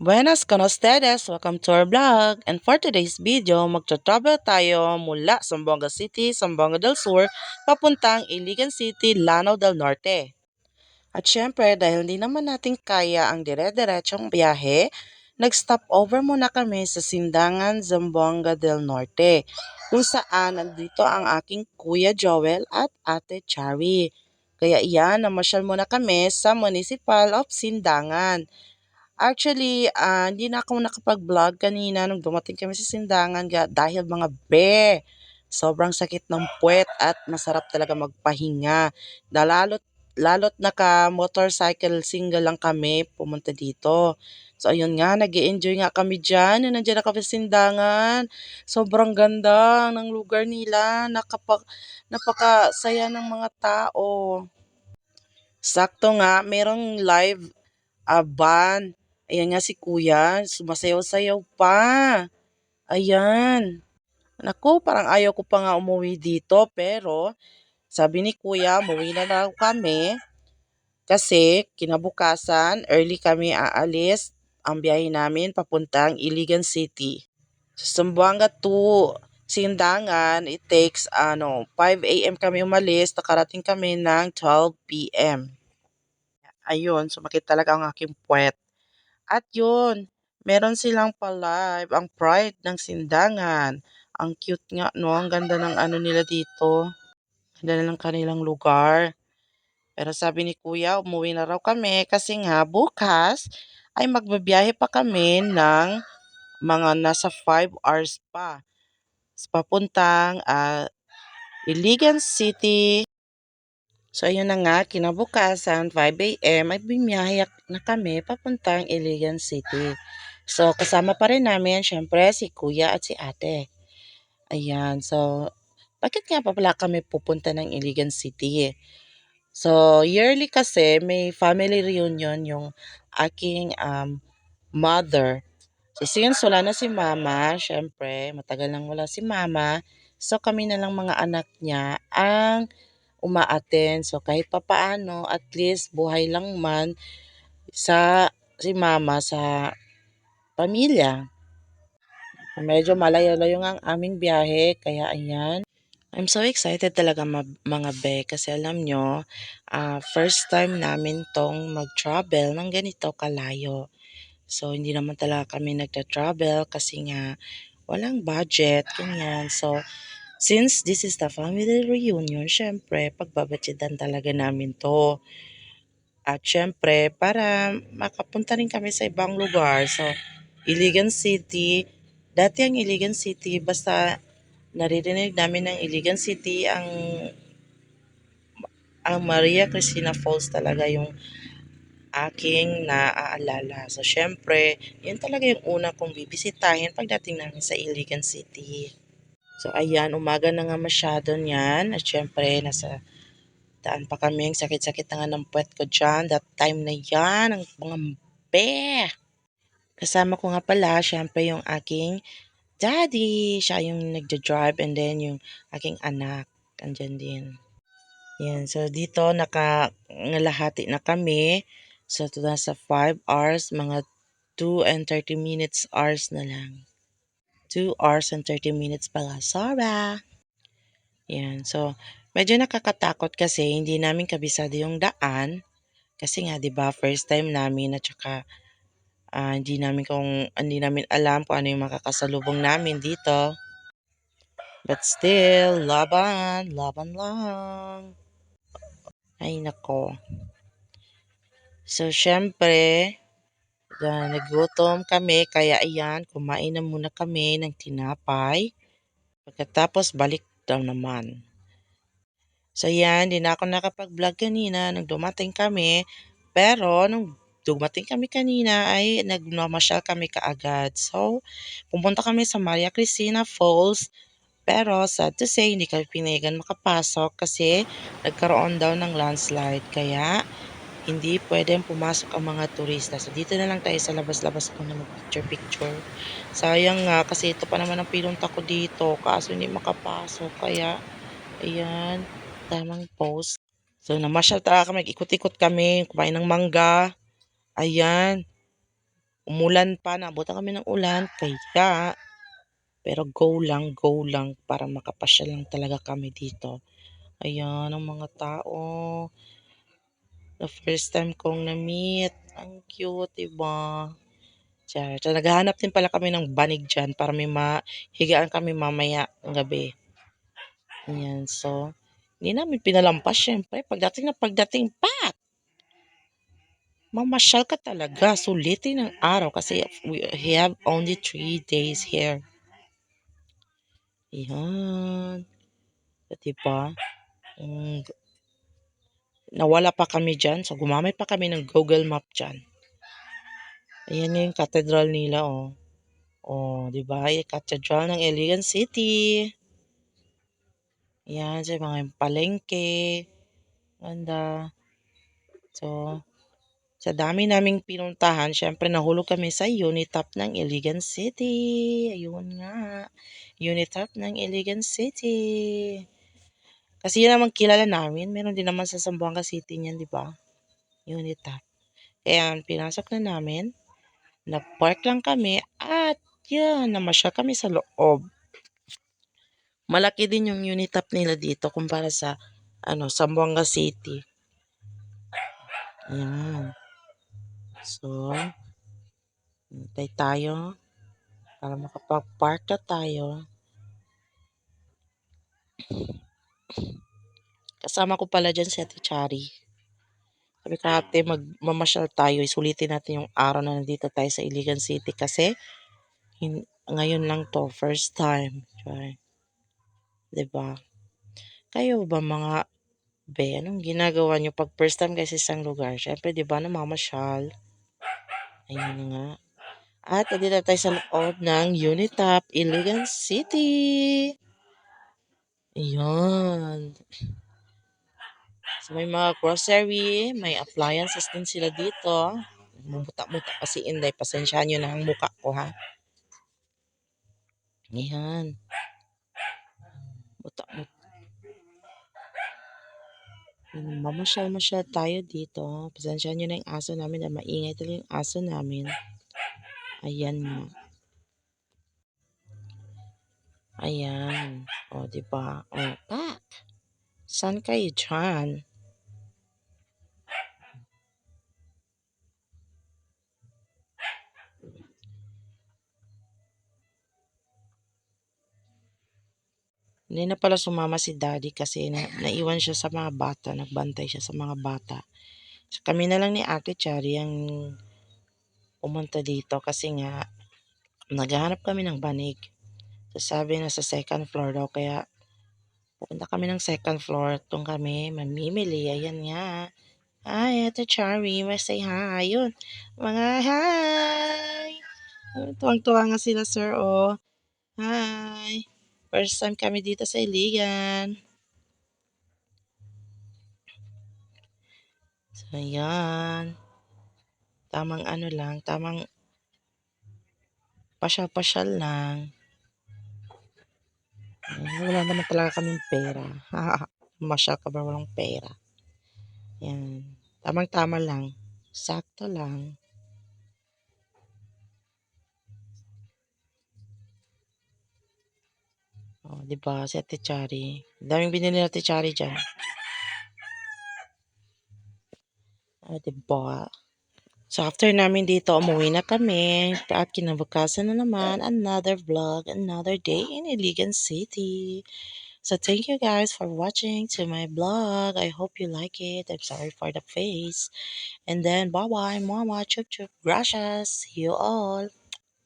Buenas con ustedes! Welcome to our vlog. And for today's video, magta-travel tayo mula Zamboanga City, Zamboanga del Sur, papuntang Iligan City, Lanao del Norte. At syempre, dahil hindi naman natin kaya ang dire-diretsong biyahe, nag-stop over muna kami sa Sindangan, Zamboanga del Norte, kung saan nandito ang aking Kuya Joel at Ate Chari. Kaya iyan, namasyal muna kami sa Municipal of Sindangan. Actually, hindi na ako nakapag-vlog kanina nung dumating kami sa Sindangan dahil mga sobrang sakit ng puwet at masarap talaga magpahinga. Lalo't naka-motorcycle single lang kami pumunta dito. So ayun nga, nag-e-enjoy nga kami diyan nung nandiyan na kami sa Sindangan. Sobrang ganda ng lugar nila, napakasaya ng mga tao. Sakto nga, merong live band. Ayan nga si kuya, sumasayaw-sayaw pa. Ayan. Naku, parang ayaw ko pa nga umuwi dito pero sabi ni kuya, umuwi na daw kami kasi kinabukasan, early kami aalis. Ang biyahe namin papuntang Iligan City. Sa Zamboanga to Sindangan, it takes 5 a.m. kami umalis, nakarating kami ng 12 p.m. Ayun, sumakit talaga ang aking puwet. At yun, meron silang pa-live, ang Pride ng Sindangan. Ang cute nga, no? Ang ganda ng ano nila dito. Ganda na ng kanilang lugar. Pero sabi ni Kuya, umuwi na raw kami kasi nga bukas ay magbabiyahe pa kami ng mga nasa 5 hours pa. Papuntang Iligan City. So ayun na nga, kinabukasan 5 a.m. ay bumiyahe na kami papuntang Iligan City. So kasama pa rin namin syempre si kuya at si ate. Ayan, so bakit nga pa pala kami pupunta ng Iligan City? So yearly kasi may family reunion yung aking mother. So since wala na si mama, syempre matagal nang wala si mama, so kami na lang mga anak niya ang uma-attend. So kahit papaano, at least buhay lang man si mama sa pamilya. Medyo malayo-layo nga ang aming biyahe, kaya ayan. I'm so excited talaga mga be kasi alam nyo, first time namin tong mag-travel ng ganito kalayo. So hindi naman talaga kami nagta-travel kasi nga walang budget, ganyan. So since this is the family reunion, syempre pagbabudgetan talaga namin to. At syempre, para makapunta rin kami sa ibang lugar. So, Iligan City. Dati ang Iligan City, basta naririnig namin ng Iligan City, ang Maria Cristina Falls talaga yung aking naaalala. So, syempre, yun talaga yung una kong bibisitahin pagdating namin sa Iligan City. So, ayan, umaga na nga masyado niyan. At syempre, nasa daan pa kami. Ang sakit-sakit na nga ng puwet ko dyan. That time na yan, ang mga be. Kasama ko nga pala, syempre yung aking daddy. Siya yung nagda-drive and then yung aking anak. Andyan din. Yan. So, dito nakalahati na kami. So, ito nasa 5 hours. Mga 2 and 30 minutes hours na lang. 2 hours and 30 minutes pala. Sorry. Yan. So, medyo nakakatakot kasi hindi namin kabisado yung daan. Kasi nga 'di ba first time namin at saka hindi namin alam kung ano yung makakasalubong namin dito. But still, laban, laban lang. Ay nako. So syempre, nagutom kami kaya ayan, kumain na muna kami ng tinapay. Pagkatapos balik daw naman. So yan, hindi na ako nakapag-vlog kanina nung dumating kami. Pero nung dumating kami kanina ay nagmamasyal kami kaagad. So, pumunta kami sa Maria Cristina Falls. Pero sad to say, hindi kami pinayagan makapasok kasi nagkaroon daw ng landslide. Kaya hindi pwedeng pumasok ang mga turista. So, dito na lang tayo sa labas-labas muna mag-picture-picture. Sayang nga kasi ito pa naman ang pinunta ko dito. Kaso hindi makapasok. Kaya, ayan, tamang post. So, namasyal talaga kami, ikot-ikot kami, kumain ng mangga. Ayan. Umulan pa, naabutan kami ng ulan, kaya pero go lang para makapasyal lang talaga kami dito. Ayan ang mga tao. The first time kong na-meet. Ang cute, 'di ba? Char. So, naghahanap din pala kami ng banig diyan para may mahigaan kami mamaya ng gabi. Ayan, so hindi namin pinalampas syempre. Pagdating pa, mamasyal ka talaga. Sulitin ang araw kasi we have only 3 days here. Ayan. So, diba? Mm, nawala pa kami dyan. So, gumamit pa kami ng Google Map dyan. Ayan yung cathedral nila, oh. Oh, di ba? Yung cathedral ng Iligan City. Ayan, sa mga palengke. Ganda. So, sa dami naming pinuntahan, syempre nahulog kami sa Unitop ng Iligan City. Ayun nga. Unitop ng Iligan City. Kasi yun naman kilala namin. Meron din naman sa Zamboanga City niyan, di ba? Unitop. Kaya pinasok na namin. Nag-park lang kami at yun, namasyal kami sa loob. Malaki din yung Unitop nila dito kumpara sa Zamboanga City. Ayan. So, hintay tayo para makapag-park na tayo. Kasama ko pala dyan si Ate Chari. Sabi ko ate, magmamasyal tayo. Isulitin natin yung araw na nandito tayo sa Iligan City kasi ngayon lang to, first time. Char. Diba? Kayo ba mga be, anong ginagawa nyo pag first time kayo sa isang lugar? Siyempre, di ba, namamasyal. Ayun nga. At nandito tayo sa loob ng Unitop, Iligan City. Ayan. So, may mga grocery, may appliances din sila dito. Mumuta-muta kasi Inday. Pasensyahan nyo na ang muka ko, ha? Ayan. Muta-muta. Mamasyal-masyal tayo dito. Pasensyahan nyo na yung aso namin na maingay talaga yung aso namin. Ayan nga. Ayan. O, diba? O, pak! Saan kayo dyan? Hindi na pala sumama si daddy kasi naiwan siya sa mga bata. Nagbantay siya sa mga bata. So, kami na lang ni Ate Chari ang pumunta dito kasi nga naghahanap kami ng banig. So, sabi na sa second floor daw kaya pupunta kami ng second floor. Doon kami mamimili. Ayan nga. Hi, Ate Chari. May say hi. Yun. Mga hi! Tuwang-tuwa nga sila, sir. Oh. Hi! First time kami dito sa Iligan. So, ayan. Tamang lang, tamang pasyal-pasyal lang. Wala naman talaga kaming pera. Masyal ka ba walang pera? Yan. Tamang-tama lang. Sakto lang. Oh, di ba si Ate Chari? Daming binili ni Ate Chari dyan. Ah, di ba? So, after namin dito, umuwi na kami. At kinabukasan na naman, another vlog, another day in Iligan City. So, thank you guys for watching to my vlog. I hope you like it. I'm sorry for the face. And then, bye-bye, mama, chup chup, gracias. See you all.